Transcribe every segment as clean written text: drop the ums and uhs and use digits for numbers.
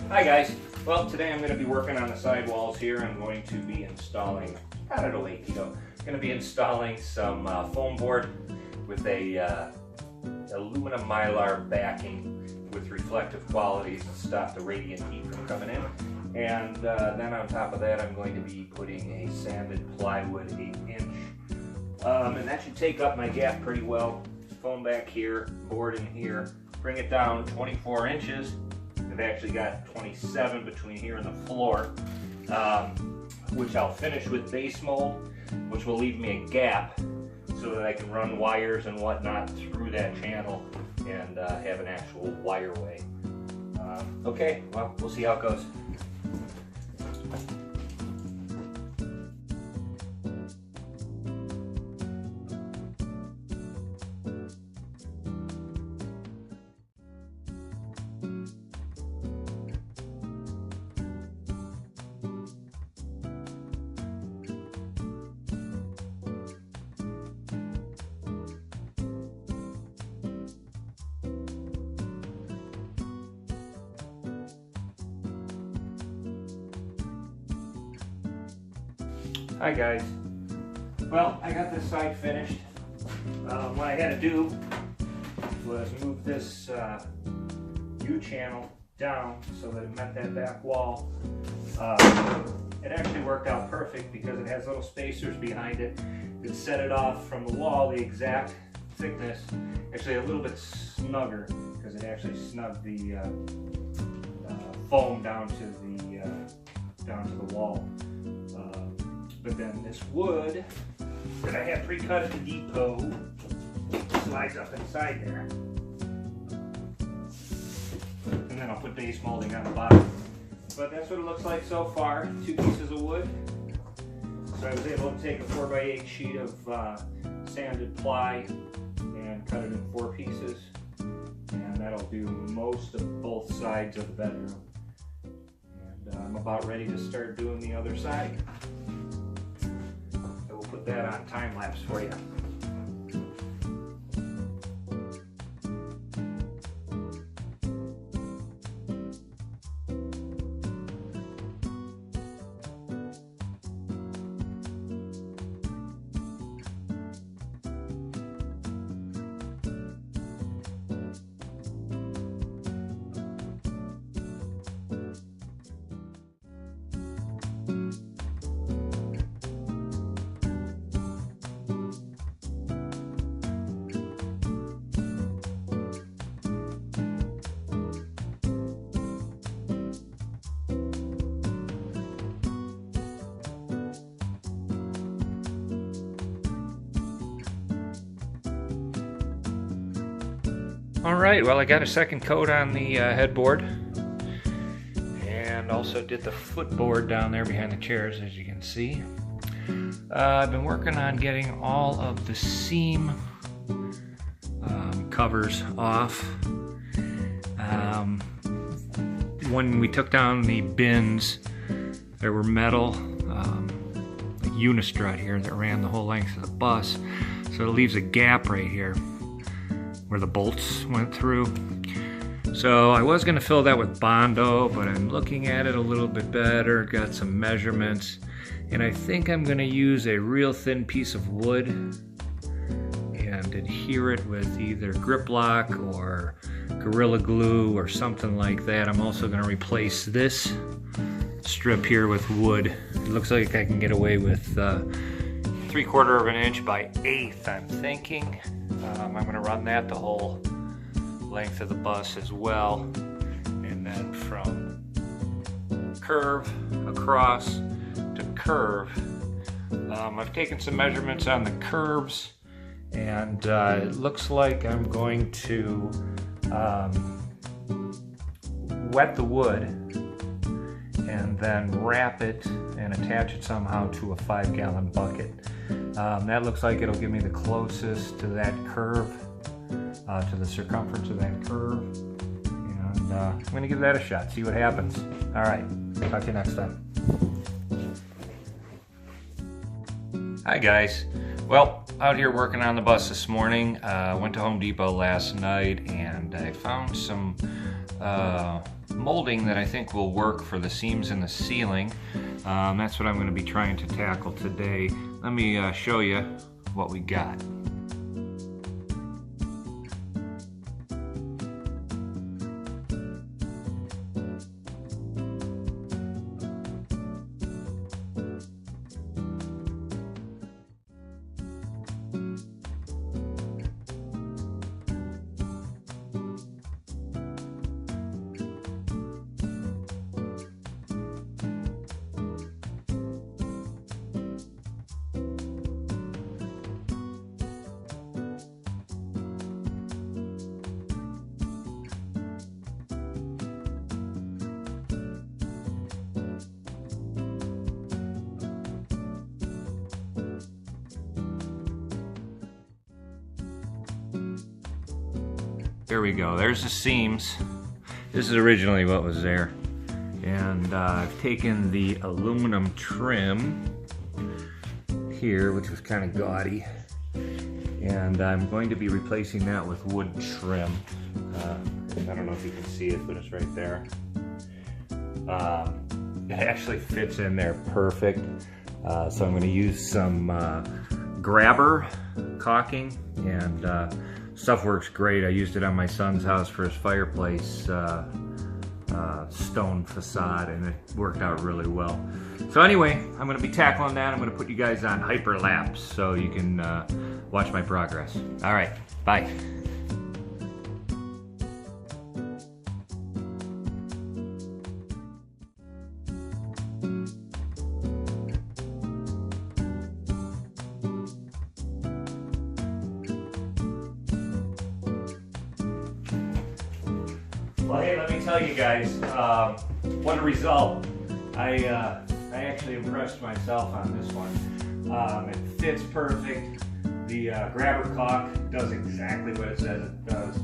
Hi guys. Well, today I'm going to be working on the sidewalls here. I'm going to be installing, not at a late, going to be installing some foam board with a aluminum mylar backing with reflective qualities to stop the radiant heat from coming in. And then on top of that, I'm going to be putting a sanded plywood 1/8 inch. And that should take up my gap pretty well. Foam back here, board in here, bring it down 24 inches. I've actually got 27 between here and the floor, which I'll finish with base mold, which will leave me a gap so that I can run wires and whatnot through that channel and have an actual wireway. Okay, well, we'll see how it goes. Hi guys. Well, I got this side finished. What I had to do was move this U-channel down so that it met that back wall. It actually worked out perfect because it has little spacers behind it that set it off from the wall the exact thickness, actually a little bit snugger because it actually snugged the foam down to the wall. But then this wood that I had pre-cut at the depot slides up inside there. And then I'll put base molding on the bottom. But that's what it looks like so far, 2 pieces of wood. So I was able to take a 4x8 sheet of sanded ply and cut it in 4 pieces. And that'll do most of both sides of the bedroom. And I'm about ready to start doing the other side. Put that on time lapse for you. Alright, well I got a second coat on the headboard and also did the footboard down there behind the chairs, as you can see. I've been working on getting all of the seam covers off. When we took down the bins, there were metal, like unistrut here that ran the whole length of the bus, so it leaves a gap right here where the bolts went through. So I was going to fill that with Bondo, but I'm looking at it a little bit better, got some measurements, and I think I'm going to use a real thin piece of wood and adhere it with either grip lock or Gorilla Glue or something like that. I'm also going to replace this strip here with wood. It looks like I can get away with 3/4 of an inch by 1/8, I'm thinking. I'm going to run that the whole length of the bus as well, and then from curve across to curve. I've taken some measurements on the curves, and it looks like I'm going to wet the wood and then wrap it and attach it somehow to a 5-gallon bucket. That looks like it'll give me the closest to that curve, to the circumference of that curve. And I'm going to give that a shot, see what happens. All right, talk to you next time. Hi guys. Well, out here working on the bus this morning. Went to Home Depot last night and I found some molding that I think will work for the seams in the ceiling. That's what I'm going to be trying to tackle today. Let me show you what we got. There we go, there's the seams. This is originally what was there. And I've taken the aluminum trim here, which was kind of gaudy, and I'm going to be replacing that with wood trim. I don't know if you can see it, but it's right there. It actually fits in there perfect. So I'm going to use some grabber caulking, and stuff works great. I used it on my son's house for his fireplace stone facade, and it worked out really well. So anyway, I'm going to be tackling that. I'm going to put you guys on hyperlapse so you can watch my progress. All right, bye. Well, hey, let me tell you guys, what a result. I actually impressed myself on this one. It fits perfect. The grabber caulk does exactly what it says it does.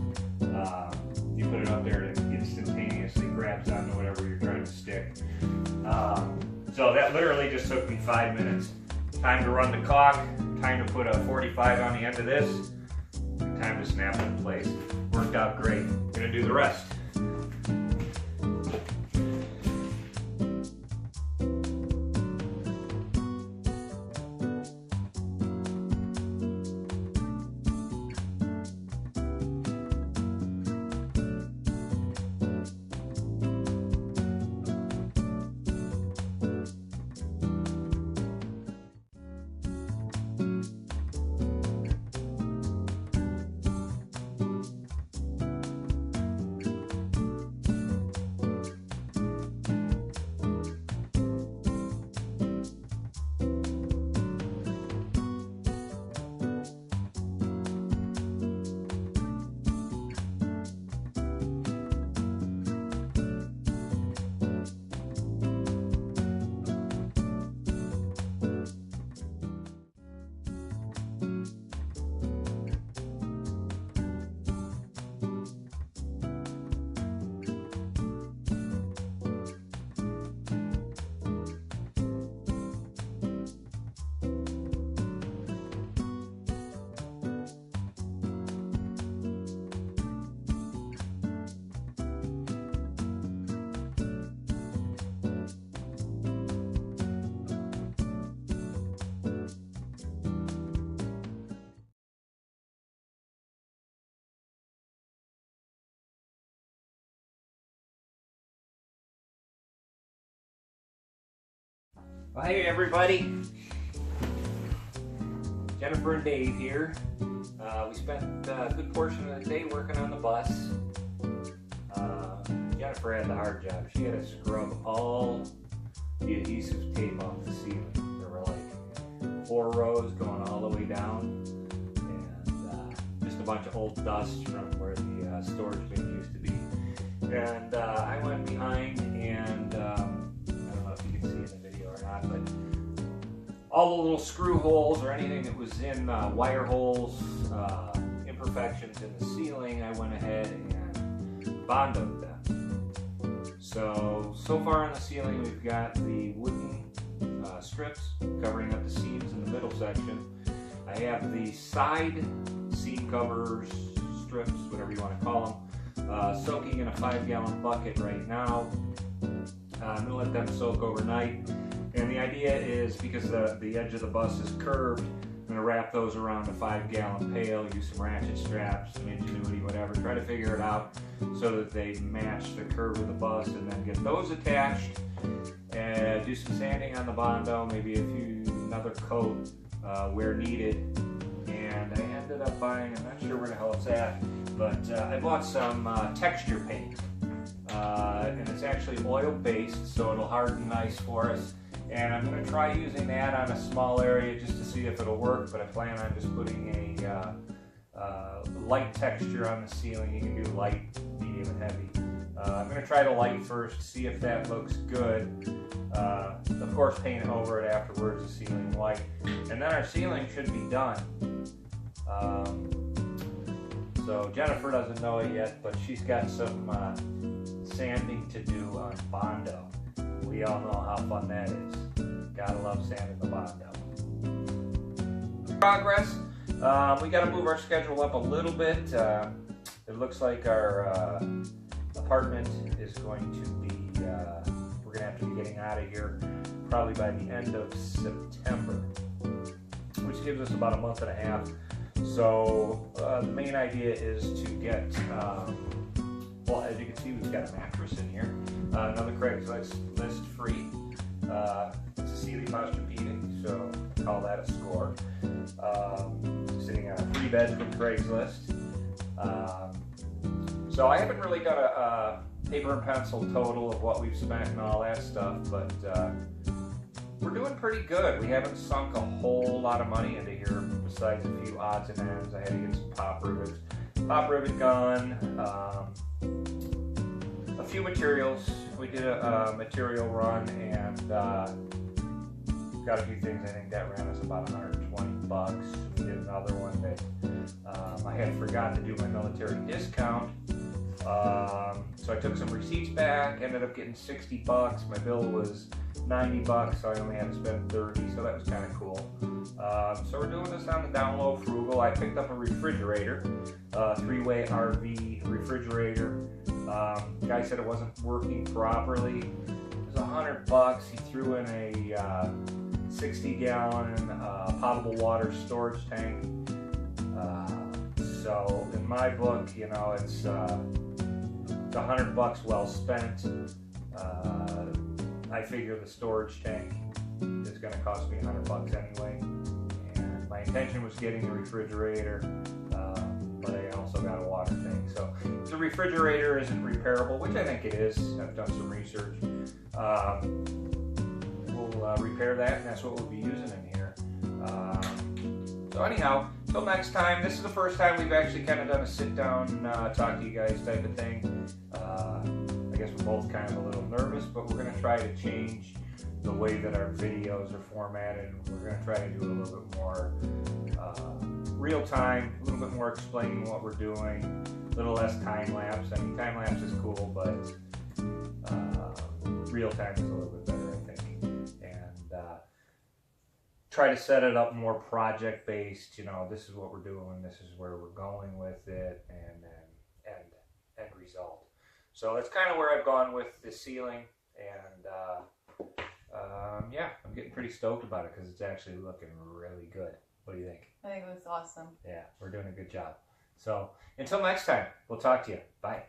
You put it up there and it instantaneously grabs onto whatever you're trying to stick. So that literally just took me 5 minutes. Time to run the caulk, time to put a 45 on the end of this, and time to snap it in place. Worked out great. Gonna do the rest. Well, hey everybody, Jennifer and Dave here. We spent a good portion of the day working on the bus. Jennifer had the hard job. She had to scrub all the adhesive tape off the ceiling. There were like 4 rows going all the way down, and just a bunch of old dust from where the storage bin used to be. And I went behind and I don't know if you can see in the video or not, but all the little screw holes or anything that was in wire holes, imperfections in the ceiling, I went ahead and bondoed them. So far on the ceiling we've got the wooden strips covering up the seams in the middle section. I have the side seam covers, strips, whatever you want to call them, soaking in a 5-gallon bucket right now. I'm going to let them soak overnight. And the idea is, because the edge of the bus is curved, I'm going to wrap those around a 5-gallon pail, use some ratchet straps, some ingenuity, whatever, try to figure it out so that they match the curve of the bus, and then get those attached, and do some sanding on the Bondo, maybe another coat where needed. And I ended up buying, I'm not sure where the hell it's at, but I bought some texture paint. And it's actually oil-based, so it'll harden nice for us. And I'm going to try using that on a small area just to see if it'll work, but I plan on just putting a light texture on the ceiling. You can do light, medium, and heavy. I'm going to try the light first, see if that looks good. Of course, paint over it afterwards, the ceiling white. And then our ceiling should be done. So Jennifer doesn't know it yet, but she's got some sanding to do on Bondo. We all know how fun that is. Gotta love sanding the Bondo. Progress. We got to move our schedule up a little bit. It looks like our apartment is going to be, we're going to have to be getting out of here probably by the end of September, which gives us about a month and a half. So the main idea is to get, well, as you can see, we've got a mattress in here. Another Craigslist list free. It's a Sealy Posturepedic, so I call that a score. Sitting on a free bed from Craigslist. So I haven't really got a paper and pencil total of what we've spent and all that stuff, but we're doing pretty good. We haven't sunk a whole lot of money into here, besides a few odds and ends. I had to get some pop rivet gun, a few materials. We did a material run and got a few things. I think that ran us about 120 bucks. We did another one that I had forgot to do my military discount. So I took some receipts back, ended up getting 60 bucks. My bill was 90 bucks, so I only had to spend 30, so that was kind of cool. So we're doing this on the down low frugal. I picked up a refrigerator, a 3-way RV refrigerator. Guy said it wasn't working properly. It was 100 bucks. He threw in a 60-gallon potable water storage tank. So in my book, you know, it's 100 bucks well spent. I figure the storage tank is going to cost me 100 bucks anyway. And my intention was getting the refrigerator, but I also got a water tank. So if the refrigerator isn't repairable, which I think it is, I've done some research, we'll repair that, and that's what we'll be using in here. So anyhow, till next time. This is the first time we've actually kind of done a sit down, talk to you guys type of thing. I guess we're both kind of a little nervous, but we're going to try to change the way that our videos are formatted. We're going to try to do a little bit more real time, a little bit more explaining what we're doing, a little less time lapse. I mean, time lapse is cool, but real time is a little bit better, I think. And try to set it up more project based. You know, this is what we're doing, this is where we're going with it, and then end result. So that's kind of where I've gone with the ceiling, and yeah, I'm getting pretty stoked about it because it's actually looking really good. What do you think? I think it looks awesome. Yeah, we're doing a good job. So until next time, we'll talk to you. Bye.